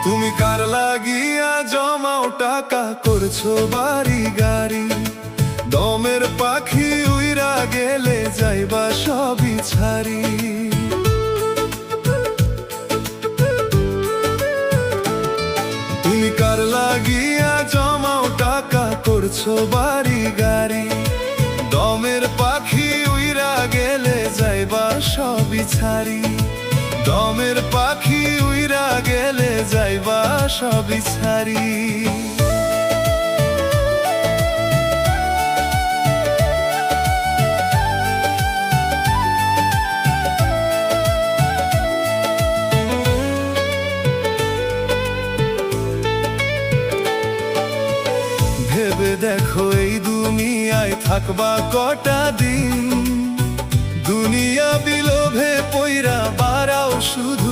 তুমি কার লাগিয়া জমাও টাকা করছো বাড়ি গাড়ি, দমের পাখি উইরা গেলে যাইবা সবই ছাড়ি। তুমি কার লাগিয়া জমাও টাকা করছো বাড়ি গাড়ি, দমের পাখি উইরা গেলে যাইবা সবই ছাড়ি। দমের পাখি উইরা গেলে যাইবা সবই ছাড়ি। ভেবে দেখো এই দুনিয়ায় থাকবা কটা দিন, দুনিয়া বিলোভে পইরা বাড়াও শুধু